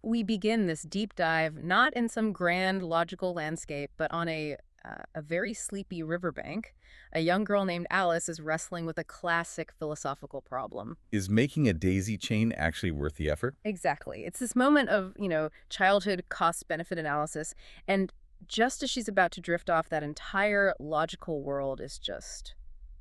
We begin this deep dive not in some grand logical landscape, but on a very sleepy riverbank. A young girl named Alice is wrestling with a classic philosophical problem. Is making a daisy chain actually worth the effort? Exactly. It's this moment of, childhood cost-benefit analysis, and just as she's about to drift off, that entire logical world is just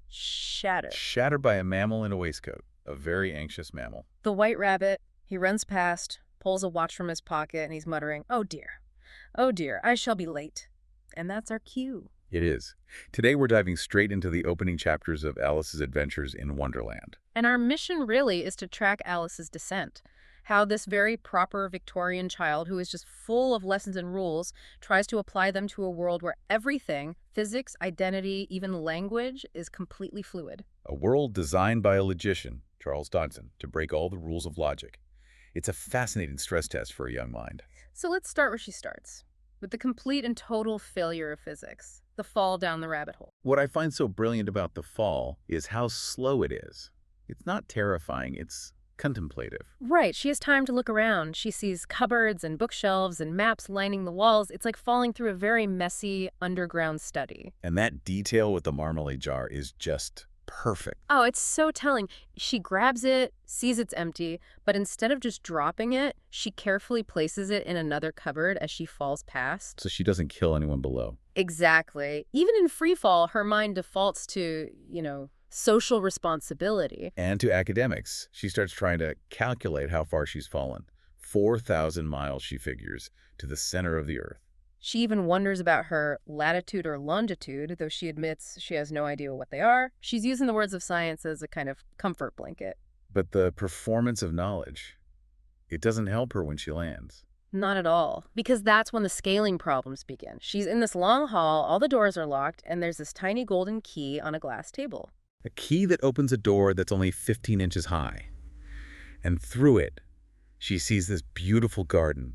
shattered. Shattered by a mammal in a waistcoat. A very anxious mammal. The white rabbit, he runs past, pulls a watch from his pocket, and he's muttering, oh dear, I shall be late." And that's our cue. It is. Today we're diving straight into the opening chapters of Alice's adventures in Wonderland. And our mission really is to track Alice's descent. How this very proper Victorian child, who is just full of lessons and rules, tries to apply them to a world where everything, physics, identity, even language, is completely fluid. A world designed by a logician, Charles Dodson, to break all the rules of logic. It's a fascinating stress test for a young mind. So let's start where she starts, with the complete and total failure of physics, the fall down the rabbit hole. What I find so brilliant about the fall is how slow it is. It's not terrifying, it's contemplative. Right, she has time to look around. She sees cupboards and bookshelves and maps lining the walls. It's like falling through a very messy underground study. And that detail with the marmalade jar is just perfect. Oh, it's so telling. She grabs it, sees it's empty, but instead of just dropping it, she carefully places it in another cupboard as she falls past. So she doesn't kill anyone below. Exactly. Even in free fall, her mind defaults to, social responsibility. And to academics, she starts trying to calculate how far she's fallen. 4,000 miles, she figures, to the center of the Earth. She even wonders about her latitude or longitude, though she admits she has no idea what they are. She's using the words of science as a kind of comfort blanket. But the performance of knowledge, it doesn't help her when she lands. Not at all, because that's when the scaling problems begin. She's in this long hall, all the doors are locked, and there's this tiny golden key on a glass table. A key that opens a door that's only 15 inches high. And through it, she sees this beautiful garden.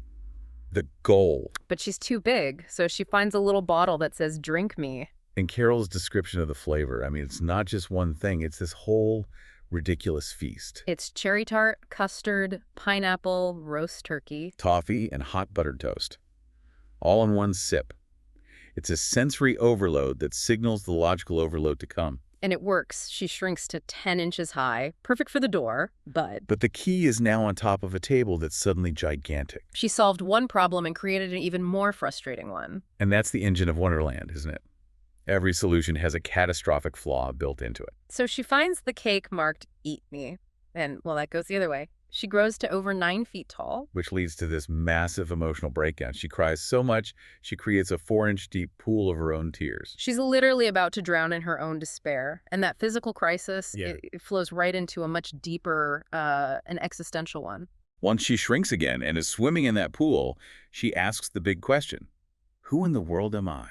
The goal. But she's too big, so she finds a little bottle that says, "Drink me." And Carroll's description of the flavor, I mean, it's not just one thing, it's this whole ridiculous feast. It's cherry tart, custard, pineapple, roast turkey. Toffee and hot buttered toast. All in one sip. It's a sensory overload that signals the logical overload to come. And it works. She shrinks to 10 inches high, perfect for the door, but the key is now on top of a table that's suddenly gigantic. she solved one problem and created an even more frustrating one. And that's the engine of Wonderland, isn't it? Every solution has a catastrophic flaw built into it. So she finds the cake marked "Eat Me." And, well, that goes the other way. She grows to over 9 feet tall. Which leads to this massive emotional breakdown. She cries so much, she creates a 4-inch deep pool of her own tears. She's literally about to drown in her own despair. And that physical crisis, it flows right into a much deeper, an existential one. Once she shrinks again and is swimming in that pool, she asks the big question, who in the world am I?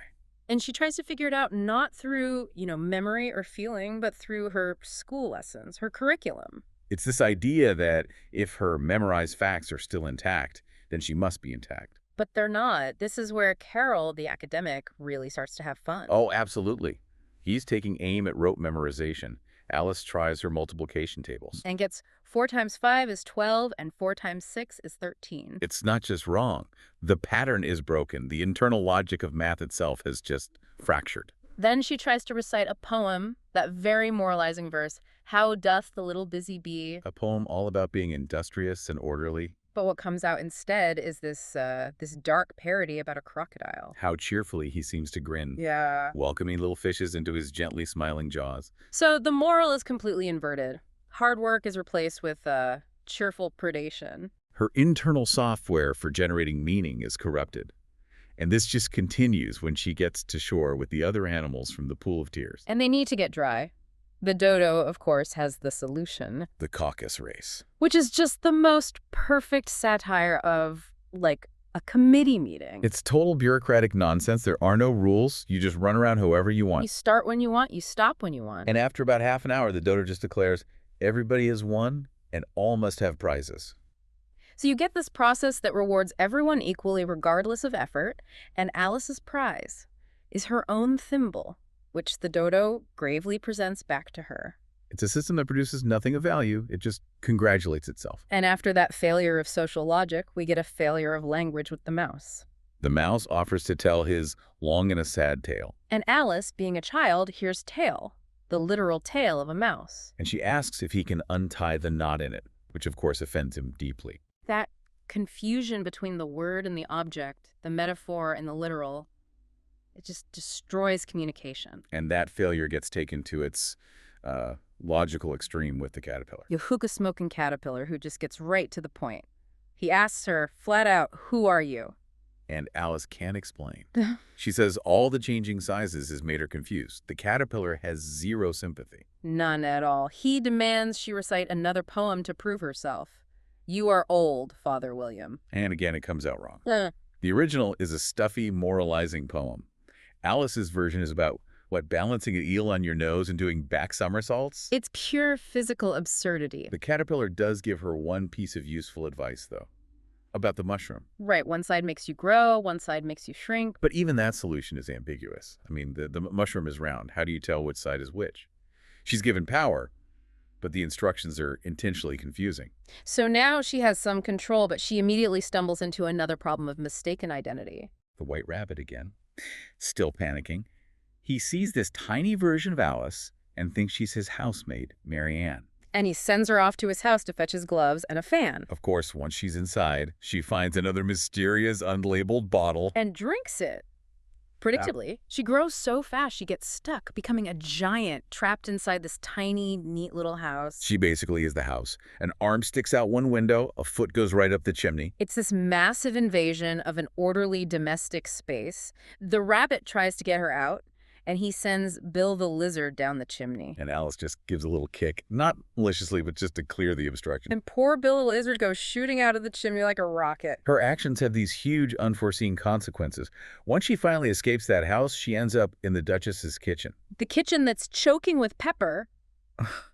And she tries to figure it out not through, memory or feeling, but through her school lessons, her curriculum. It's this idea that if her memorized facts are still intact, then she must be intact. But they're not. This is where Carroll, the academic, really starts to have fun. Oh, absolutely. He's taking aim at rote memorization. Alice tries her multiplication tables. And gets 4 times 5 is 12, and 4 times 6 is 13. It's not just wrong. The pattern is broken. The internal logic of math itself has just fractured. Then she tries to recite a poem, that very moralizing verse, "How doth the little busy bee." A poem all about being industrious and orderly. But what comes out instead is this dark parody about a crocodile. How cheerfully he seems to grin. Yeah. Welcoming little fishes into his gently smiling jaws. So the moral is completely inverted. Hard work is replaced with cheerful predation. Her internal software for generating meaning is corrupted. And this just continues when she gets to shore with the other animals from the Pool of Tears. And they need to get dry. The dodo, of course, has the solution. The caucus race. Which is just the most perfect satire of, like, a committee meeting. It's total bureaucratic nonsense. There are no rules. You just run around however you want. You start when you want, you stop when you want. And after about half an hour, the dodo just declares, everybody has won and all must have prizes. So you get this process that rewards everyone equally regardless of effort, and Alice's prize is her own thimble, which the dodo gravely presents back to her. It's a system that produces nothing of value. It just congratulates itself. And after that failure of social logic, we get a failure of language with the mouse. The mouse offers to tell his long and a sad tale. And Alice, being a child, hears tale, the literal tale of a mouse. And she asks if he can untie the knot in it, which of course offends him deeply. That confusion between the word and the object, the metaphor and the literal, it just destroys communication. And that failure gets taken to its logical extreme with the caterpillar. The hookah-smoking caterpillar who just gets right to the point. He asks her, flat out, who are you? And Alice can't explain. She says all the changing sizes has made her confused. The caterpillar has zero sympathy. None at all. He demands she recite another poem to prove herself. You are old, Father William. And again, it comes out wrong. The original is a stuffy, moralizing poem. Alice's version is about, balancing an eel on your nose and doing back somersaults? It's pure physical absurdity. The caterpillar does give her one piece of useful advice, though, about the mushroom. Right, one side makes you grow, one side makes you shrink. But even that solution is ambiguous. I mean, the mushroom is round. How do you tell which side is which? She's given power, but the instructions are intentionally confusing. So now she has some control, but she immediately stumbles into another problem of mistaken identity. The white rabbit again. Still panicking. He sees this tiny version of Alice and thinks she's his housemaid, Mary Ann. And he sends her off to his house to fetch his gloves and a fan. Of course, once she's inside, she finds another mysterious, unlabeled bottle. And drinks it. Predictably, she grows so fast she gets stuck, becoming a giant trapped inside this tiny, neat little house. She basically is the house. An arm sticks out one window, a foot goes right up the chimney. It's this massive invasion of an orderly domestic space. The rabbit tries to get her out, and he sends Bill the lizard down the chimney. And Alice just gives a little kick, not maliciously, but just to clear the obstruction. And poor Bill the lizard goes shooting out of the chimney like a rocket. Her actions have these huge, unforeseen consequences. Once she finally escapes that house, she ends up in the Duchess's kitchen. The kitchen that's choking with pepper,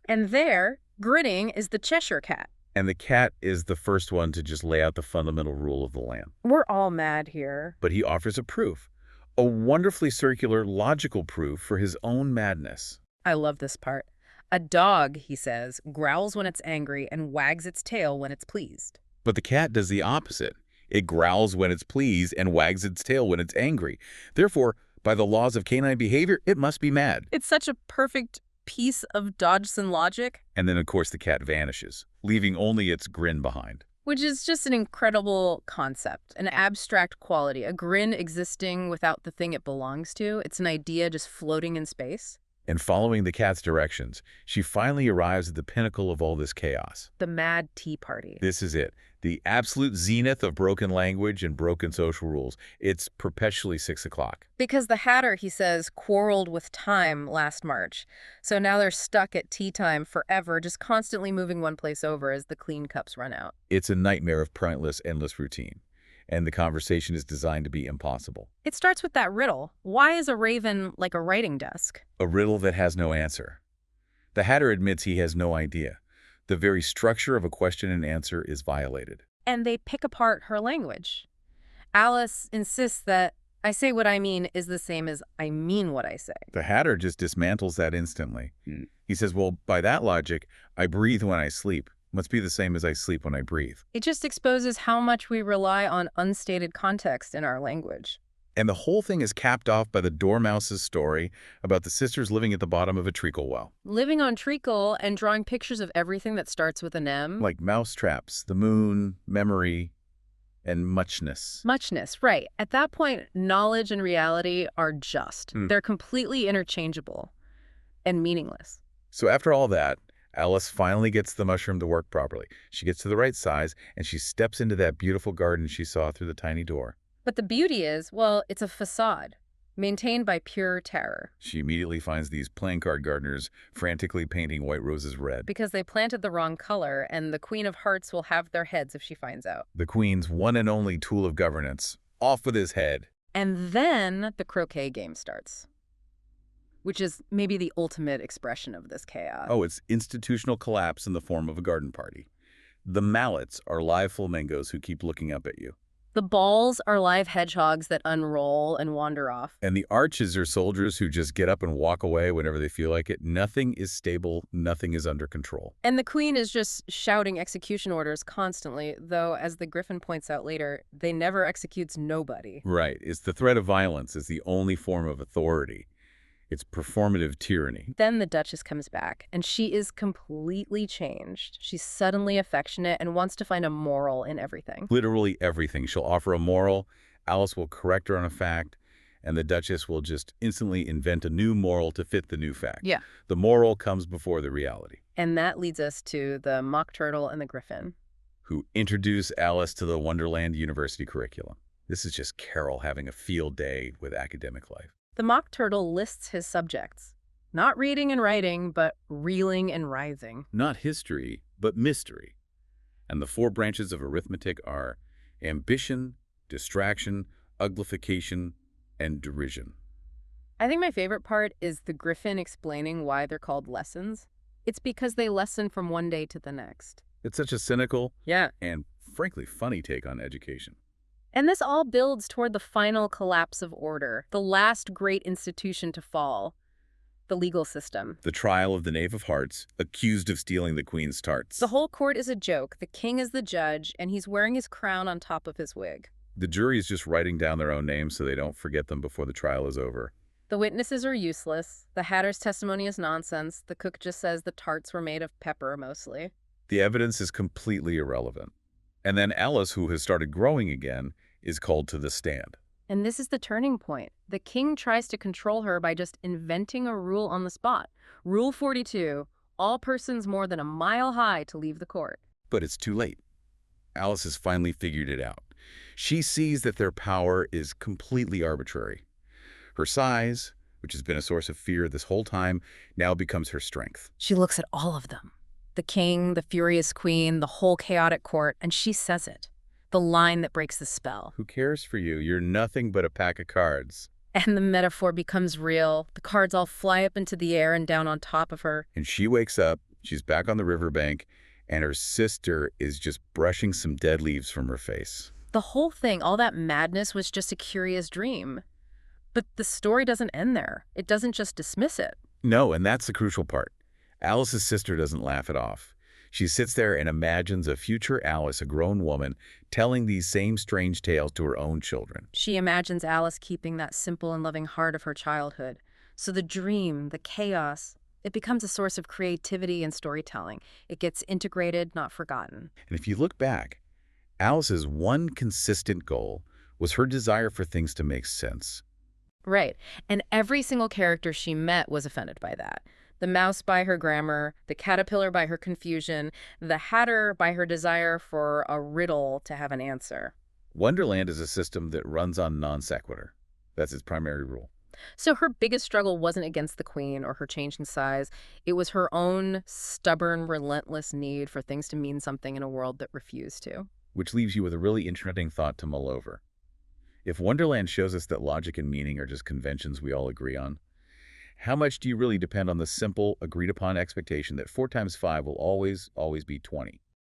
and there, grinning, is the Cheshire cat. And the cat is the first one to just lay out the fundamental rule of the land. We're all mad here. But he offers a proof. A wonderfully circular, logical proof for his own madness. I love this part. A dog, he says, growls when it's angry and wags its tail when it's pleased. But the cat does the opposite. It growls when it's pleased and wags its tail when it's angry. Therefore, by the laws of canine behavior, it must be mad. It's such a perfect piece of Dodgson logic. And then, of course, the cat vanishes, leaving only its grin behind. Which is just an incredible concept, an abstract quality, a grin existing without the thing it belongs to. It's an idea just floating in space. And following the cat's directions, she finally arrives at the pinnacle of all this chaos. The mad tea party. This is it. The absolute zenith of broken language and broken social rules. It's perpetually 6 o'clock. Because the Hatter, he says, quarreled with time last March. So now they're stuck at tea time forever, just constantly moving one place over as the clean cups run out. It's a nightmare of pointless, endless routine. And the conversation is designed to be impossible. It starts with that riddle. Why is a raven like a writing desk? A riddle that has no answer. The Hatter admits he has no idea. The very structure of a question and answer is violated. And they pick apart her language. Alice insists that I say what I mean is the same as I mean what I say. The Hatter just dismantles that instantly. He says, well, by that logic, I breathe when I sleep. Must be the same as I sleep when I breathe. It just exposes how much we rely on unstated context in our language. And the whole thing is capped off by the dormouse's story about the sisters living at the bottom of a treacle well. Living on treacle and drawing pictures of everything that starts with an M. Like mouse traps, the moon, memory, and muchness. Muchness, right. At that point, knowledge and reality are just. They're completely interchangeable and meaningless. So after all that, Alice finally gets the mushroom to work properly. She gets to the right size, and she steps into that beautiful garden she saw through the tiny door. But the beauty is, well, it's a facade, maintained by pure terror. She immediately finds these playing card gardeners frantically painting white roses red. Because they planted the wrong color, and the Queen of Hearts will have their heads if she finds out. The Queen's one and only tool of governance. Off with his head. And then the croquet game starts, which is maybe the ultimate expression of this chaos. Oh, it's institutional collapse in the form of a garden party. The mallets are live flamingos who keep looking up at you. The balls are live hedgehogs that unroll and wander off. And the arches are soldiers who just get up and walk away whenever they feel like it. Nothing is stable. Nothing is under control. And the queen is just shouting execution orders constantly, though, as the Griffin points out later, they never executes nobody. Right. It's the threat of violence is the only form of authority. It's performative tyranny. Then the Duchess comes back, and she is completely changed. She's suddenly affectionate and wants to find a moral in everything. Literally everything. She'll offer a moral, Alice will correct her on a fact, and the Duchess will just instantly invent a new moral to fit the new fact. Yeah. The moral comes before the reality. And that leads us to the Mock Turtle and the Griffin, who introduce Alice to the Wonderland University curriculum. This is just Carroll having a field day with academic life. The Mock Turtle lists his subjects. Not reading and writing, but reeling and rising. Not history, but mystery. And the 4 branches of arithmetic are ambition, distraction, uglification, and derision. I think my favorite part is the Griffin explaining why they're called lessons. It's because they lesson from one day to the next. It's such a cynical Yeah. and, frankly, funny take on education. And this all builds toward the final collapse of order, the last great institution to fall, the legal system. The trial of the Knave of Hearts, accused of stealing the Queen's tarts. The whole court is a joke. The king is the judge, and he's wearing his crown on top of his wig. The jury is just writing down their own names so they don't forget them before the trial is over. The witnesses are useless. The hatter's testimony is nonsense. The cook just says the tarts were made of pepper, mostly. The evidence is completely irrelevant. And then Alice, who has started growing again, is called to the stand. And this is the turning point. The king tries to control her by just inventing a rule on the spot. Rule 42, all persons more than a mile high to leave the court. But it's too late. Alice has finally figured it out. She sees that their power is completely arbitrary. Her size, which has been a source of fear this whole time, now becomes her strength. She looks at all of them. The king, the furious queen, the whole chaotic court, and she says it. The line that breaks the spell. Who cares for you? You're nothing but a pack of cards. And the metaphor becomes real. The cards all fly up into the air and down on top of her. And she wakes up, she's back on the riverbank, and her sister is just brushing some dead leaves from her face. The whole thing, all that madness was just a curious dream. But the story doesn't end there. It doesn't just dismiss it. No, and that's the crucial part. Alice's sister doesn't laugh it off. She sits there and imagines a future Alice, a grown woman, telling these same strange tales to her own children. She imagines Alice keeping that simple and loving heart of her childhood. So the dream, the chaos, it becomes a source of creativity and storytelling. It gets integrated, not forgotten. And if you look back, Alice's one consistent goal was her desire for things to make sense. Right. And every single character she met was offended by that. The mouse by her grammar, the caterpillar by her confusion, the hatter by her desire for a riddle to have an answer. Wonderland is a system that runs on non sequitur. That's its primary rule. So her biggest struggle wasn't against the queen or her change in size. It was her own stubborn, relentless need for things to mean something in a world that refused to. Which leaves you with a really interesting thought to mull over. If Wonderland shows us that logic and meaning are just conventions we all agree on, how much do you really depend on the simple, agreed-upon expectation that 4 times 5 will always be 20?